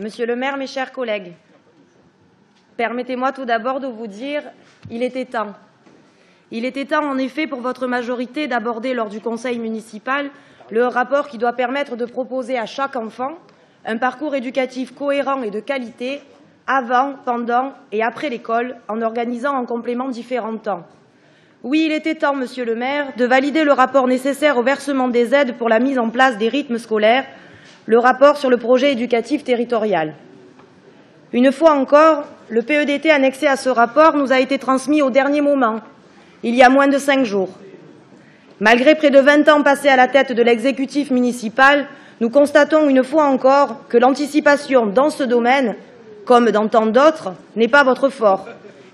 Monsieur le maire, mes chers collègues, permettez-moi tout d'abord de vous dire il était temps. Il était temps, en effet, pour votre majorité d'aborder lors du conseil municipal le rapport qui doit permettre de proposer à chaque enfant un parcours éducatif cohérent et de qualité avant, pendant et après l'école, en organisant en complément différents temps. Oui, il était temps, monsieur le maire, de valider le rapport nécessaire au versement des aides pour la mise en place des rythmes scolaires, le rapport sur le projet éducatif territorial. Une fois encore, le PEDT annexé à ce rapport nous a été transmis au dernier moment, il y a moins de 5 jours. Malgré près de 20 ans passés à la tête de l'exécutif municipal, nous constatons une fois encore que l'anticipation dans ce domaine, comme dans tant d'autres, n'est pas votre fort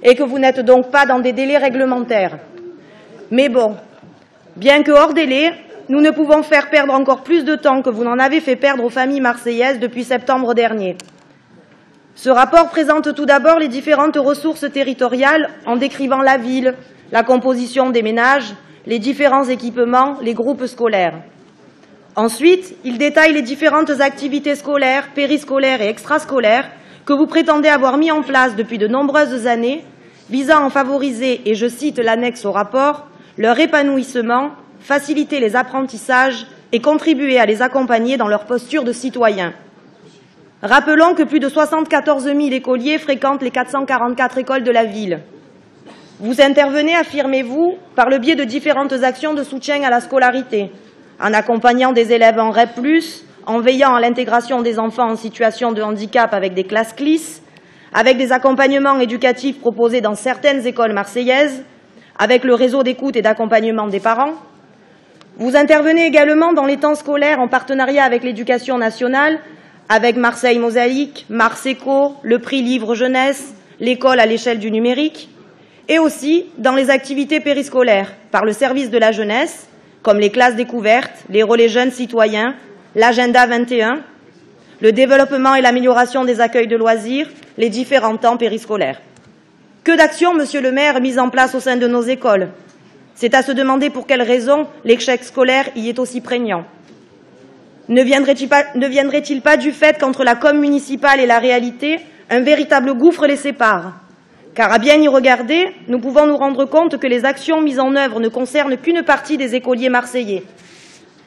et que vous n'êtes donc pas dans des délais réglementaires. Mais bon, bien que hors délai, nous ne pouvons faire perdre encore plus de temps que vous n'en avez fait perdre aux familles marseillaises depuis septembre dernier. Ce rapport présente tout d'abord les différentes ressources territoriales en décrivant la ville, la composition des ménages, les différents équipements, les groupes scolaires. Ensuite, il détaille les différentes activités scolaires, périscolaires et extrascolaires que vous prétendez avoir mis en place depuis de nombreuses années, visant à favoriser, et je cite l'annexe au rapport, leur épanouissement, faciliter les apprentissages et contribuer à les accompagner dans leur posture de citoyens. Rappelons que plus de 74 000 écoliers fréquentent les 444 écoles de la ville. Vous intervenez, affirmez-vous, par le biais de différentes actions de soutien à la scolarité, en accompagnant des élèves en REP+, en veillant à l'intégration des enfants en situation de handicap avec des classes CLIS, avec des accompagnements éducatifs proposés dans certaines écoles marseillaises, avec le réseau d'écoute et d'accompagnement des parents. Vous intervenez également dans les temps scolaires en partenariat avec l'Éducation nationale, avec Marseille Mosaïque, Marseco, le prix Livre Jeunesse, l'école à l'échelle du numérique, et aussi dans les activités périscolaires, par le service de la jeunesse, comme les classes découvertes, les relais jeunes citoyens, l'agenda 21, le développement et l'amélioration des accueils de loisirs, les différents temps périscolaires. Que d'actions, monsieur le maire, mises en place au sein de nos écoles. C'est à se demander pour quelles raisons l'échec scolaire y est aussi prégnant. Ne viendrait-il pas du fait qu'entre la com municipale et la réalité, un véritable gouffre les sépare? Car à bien y regarder, nous pouvons nous rendre compte que les actions mises en œuvre ne concernent qu'une partie des écoliers marseillais.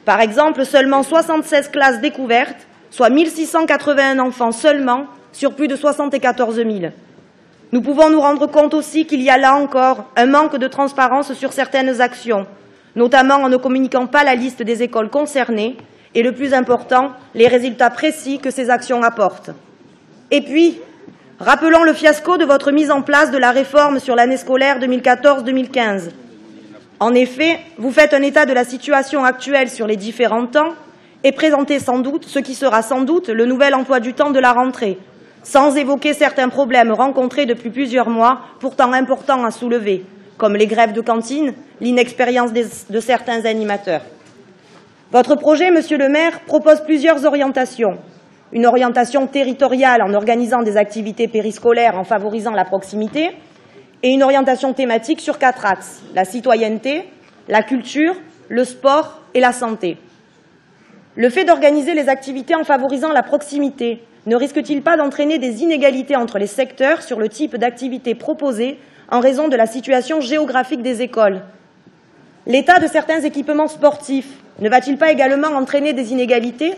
Par exemple, seulement 76 classes découvertes, soit 1681 enfants seulement, sur plus de 74 000. Nous pouvons nous rendre compte aussi qu'il y a là encore un manque de transparence sur certaines actions, notamment en ne communiquant pas la liste des écoles concernées et, le plus important, les résultats précis que ces actions apportent. Et puis, rappelons le fiasco de votre mise en place de la réforme sur l'année scolaire 2014-2015. En effet, vous faites un état de la situation actuelle sur les différents temps et présentez sans doute ce qui sera sans doute le nouvel emploi du temps de la rentrée, sans évoquer certains problèmes rencontrés depuis plusieurs mois, pourtant importants à soulever, comme les grèves de cantine, l'inexpérience de certains animateurs. Votre projet, monsieur le maire, propose plusieurs orientations. Une orientation territoriale en organisant des activités périscolaires en favorisant la proximité et une orientation thématique sur 4 axes, la citoyenneté, la culture, le sport et la santé. Le fait d'organiser les activités en favorisant la proximité ne risque-t-il pas d'entraîner des inégalités entre les secteurs sur le type d'activité proposée en raison de la situation géographique des écoles? L'état de certains équipements sportifs ne va-t-il pas également entraîner des inégalités?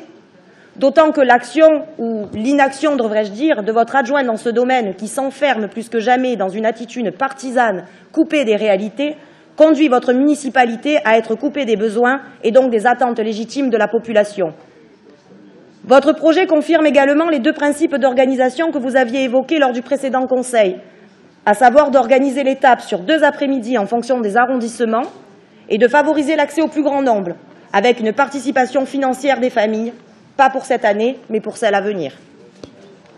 D'autant que l'action, ou l'inaction devrais-je dire, de votre adjoint dans ce domaine, qui s'enferme plus que jamais dans une attitude partisane coupée des réalités, conduit votre municipalité à être coupée des besoins et donc des attentes légitimes de la population. Votre projet confirme également les 2 principes d'organisation que vous aviez évoqués lors du précédent Conseil, à savoir d'organiser l'étape sur 2 après-midi en fonction des arrondissements et de favoriser l'accès au plus grand nombre, avec une participation financière des familles, pas pour cette année, mais pour celle à venir.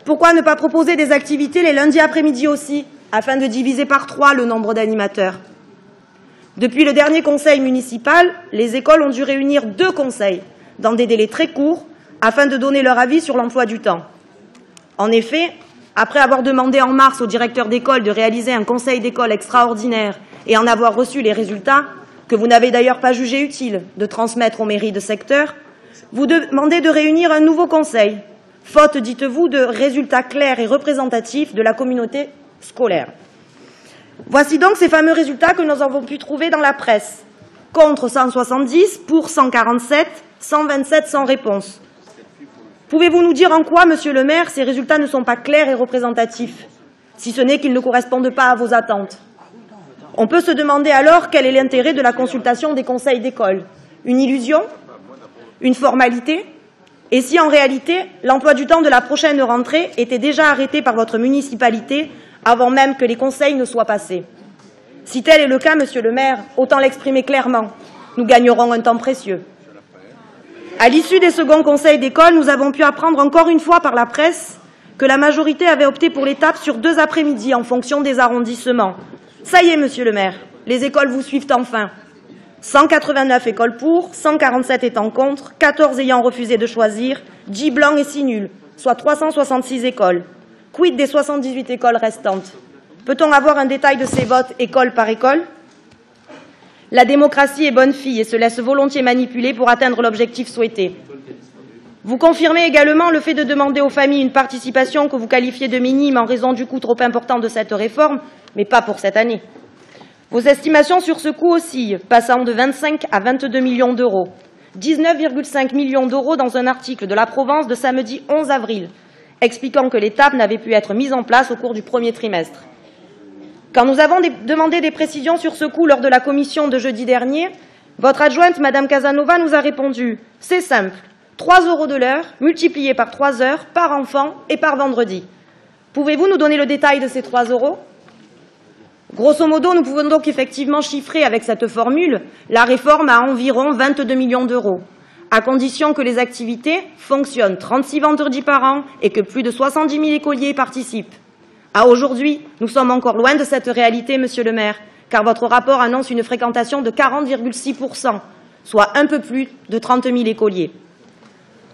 Pourquoi ne pas proposer des activités les lundis après-midi aussi, afin de diviser par 3 le nombre d'animateurs? Depuis le dernier conseil municipal, les écoles ont dû réunir 2 conseils, dans des délais très courts, afin de donner leur avis sur l'emploi du temps. En effet, après avoir demandé en mars au directeur d'école de réaliser un conseil d'école extraordinaire et en avoir reçu les résultats, que vous n'avez d'ailleurs pas jugé utile de transmettre aux mairies de secteur, vous demandez de réunir un nouveau conseil faute, dites-vous, de résultats clairs et représentatifs de la communauté scolaire. Voici donc ces fameux résultats que nous avons pu trouver dans la presse. Contre 170, pour 147, 127 sans réponse. Pouvez-vous nous dire en quoi, monsieur le maire, ces résultats ne sont pas clairs et représentatifs, si ce n'est qu'ils ne correspondent pas à vos attentes? On peut se demander alors quel est l'intérêt de la consultation des conseils d'école. Une illusion? Une formalité? Et si en réalité, l'emploi du temps de la prochaine rentrée était déjà arrêté par votre municipalité avant même que les conseils ne soient passés? Si tel est le cas, monsieur le maire, autant l'exprimer clairement. Nous gagnerons un temps précieux. À l'issue des seconds conseils d'école, nous avons pu apprendre encore une fois par la presse que la majorité avait opté pour l'étape sur 2 après-midi en fonction des arrondissements. Ça y est, monsieur le maire, les écoles vous suivent enfin. 189 écoles pour, 147 étant contre, 14 ayant refusé de choisir, 10 blancs et 6 nuls, soit 366 écoles. Quid des 78 écoles restantes? Peut-on avoir un détail de ces votes école par école? La démocratie est bonne fille et se laisse volontiers manipuler pour atteindre l'objectif souhaité. Vous confirmez également le fait de demander aux familles une participation que vous qualifiez de minime en raison du coût trop important de cette réforme, mais pas pour cette année. Vos estimations sur ce coût oscillent, passant de 25 à 22 millions d'euros. 19,5 millions d'euros dans un article de la Provence de samedi 11 avril, expliquant que l'étape n'avait pu être mise en place au cours du premier trimestre. Quand nous avons demandé des précisions sur ce coût lors de la commission de jeudi dernier, votre adjointe, Madame Casanova, nous a répondu « C'est simple, 3 € de l'heure, multiplié par 3 heures, par enfant et par vendredi. » Pouvez-vous nous donner le détail de ces 3 €? Grosso modo, nous pouvons donc effectivement chiffrer avec cette formule la réforme à environ 22 millions d'euros, à condition que les activités fonctionnent 36 vendredis par an et que plus de 70 000 écoliers participent. À aujourd'hui, nous sommes encore loin de cette réalité, monsieur le maire, car votre rapport annonce une fréquentation de 40,6%, soit un peu plus de 30 000 écoliers.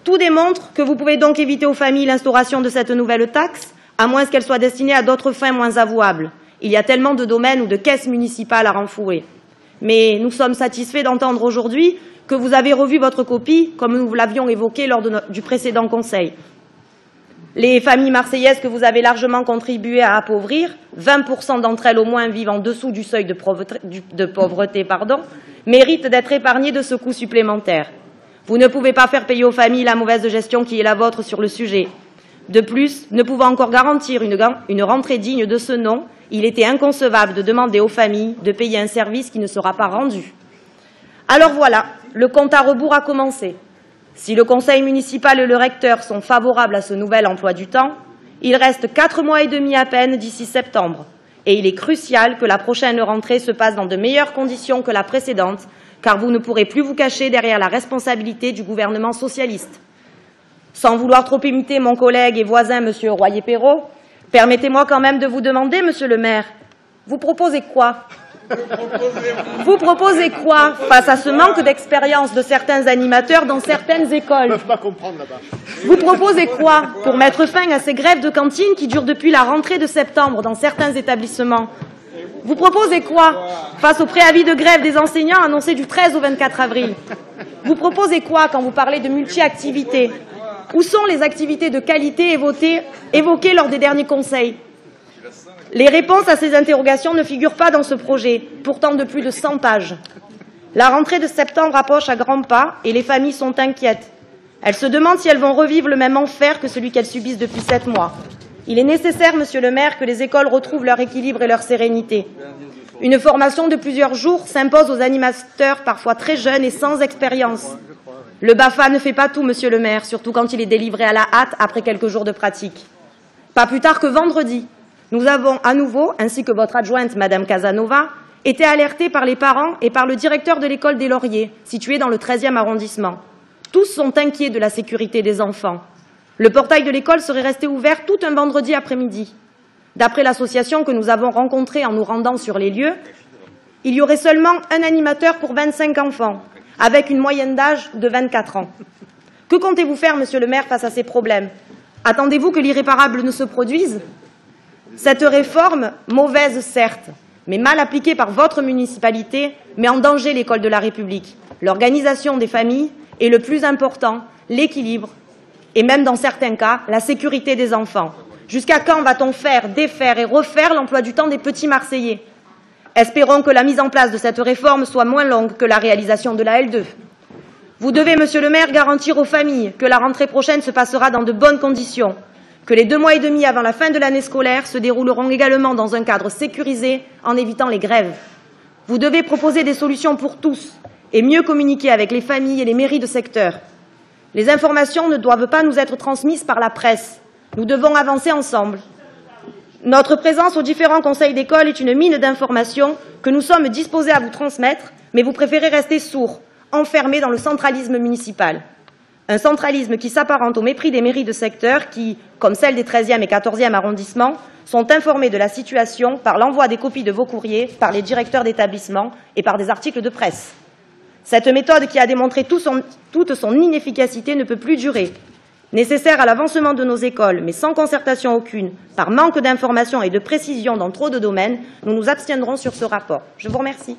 Tout démontre que vous pouvez donc éviter aux familles l'instauration de cette nouvelle taxe, à moins qu'elle soit destinée à d'autres fins moins avouables. Il y a tellement de domaines ou de caisses municipales à renflouer. Mais nous sommes satisfaits d'entendre aujourd'hui que vous avez revu votre copie, comme nous l'avions évoqué lors du précédent Conseil. Les familles marseillaises que vous avez largement contribué à appauvrir, 20% d'entre elles au moins vivent en dessous du seuil de pauvreté, méritent d'être épargnées de ce coût supplémentaire. Vous ne pouvez pas faire payer aux familles la mauvaise gestion qui est la vôtre sur le sujet. De plus, ne pouvant encore garantir une rentrée digne de ce nom, il était inconcevable de demander aux familles de payer un service qui ne sera pas rendu. Alors voilà, le compte à rebours a commencé. Si le conseil municipal et le recteur sont favorables à ce nouvel emploi du temps, il reste 4 mois et demi à peine d'ici septembre. Et il est crucial que la prochaine rentrée se passe dans de meilleures conditions que la précédente, car vous ne pourrez plus vous cacher derrière la responsabilité du gouvernement socialiste. Sans vouloir trop imiter mon collègue et voisin, M. Royer-Perrot, permettez-moi quand même de vous demander, monsieur le maire, vous proposez quoi? Vous proposez quoi face à ce manque d'expérience de certains animateurs dans certaines écoles? Vous proposez quoi pour mettre fin à ces grèves de cantine qui durent depuis la rentrée de septembre dans certains établissements? Vous proposez quoi face au préavis de grève des enseignants annoncé du 13 au 24 avril? Vous proposez quoi quand vous parlez de multi-activités? Où sont les activités de qualité évoquées lors des derniers conseils? Les réponses à ces interrogations ne figurent pas dans ce projet, pourtant de plus de 100 pages. La rentrée de septembre approche à grands pas et les familles sont inquiètes. Elles se demandent si elles vont revivre le même enfer que celui qu'elles subissent depuis 7 mois. Il est nécessaire, monsieur le maire, que les écoles retrouvent leur équilibre et leur sérénité. Une formation de plusieurs jours s'impose aux animateurs parfois très jeunes et sans expérience. Le BAFA ne fait pas tout, monsieur le maire, surtout quand il est délivré à la hâte après quelques jours de pratique. Pas plus tard que vendredi, nous avons à nouveau, ainsi que votre adjointe, Madame Casanova, été alertés par les parents et par le directeur de l'école des Lauriers, située dans le 13e arrondissement. Tous sont inquiets de la sécurité des enfants. Le portail de l'école serait resté ouvert tout un vendredi après-midi. D'après l'association que nous avons rencontrée en nous rendant sur les lieux, il y aurait seulement un animateur pour 25 enfants, avec une moyenne d'âge de 24 ans. Que comptez-vous faire, monsieur le maire, face à ces problèmes? Attendez-vous que l'irréparable ne se produise? Cette réforme, mauvaise certes, mais mal appliquée par votre municipalité, met en danger l'école de la République, l'organisation des familles et, le plus important, l'équilibre et même dans certains cas, la sécurité des enfants. Jusqu'à quand va-t-on faire, défaire et refaire l'emploi du temps des petits Marseillais? Espérons que la mise en place de cette réforme soit moins longue que la réalisation de la L2. Vous devez, Monsieur le maire, garantir aux familles que la rentrée prochaine se passera dans de bonnes conditions, que les 2 mois et demi avant la fin de l'année scolaire se dérouleront également dans un cadre sécurisé en évitant les grèves. Vous devez proposer des solutions pour tous et mieux communiquer avec les familles et les mairies de secteur. Les informations ne doivent pas nous être transmises par la presse. Nous devons avancer ensemble. Notre présence aux différents conseils d'école est une mine d'informations que nous sommes disposés à vous transmettre, mais vous préférez rester sourds, enfermés dans le centralisme municipal. Un centralisme qui s'apparente au mépris des mairies de secteur qui, comme celles des 13e et 14e arrondissements, sont informées de la situation par l'envoi des copies de vos courriers par les directeurs d'établissement et par des articles de presse. Cette méthode qui a démontré toute son inefficacité ne peut plus durer. Nécessaire à l'avancement de nos écoles, mais sans concertation aucune, par manque d'information et de précision dans trop de domaines, nous nous abstiendrons sur ce rapport. Je vous remercie.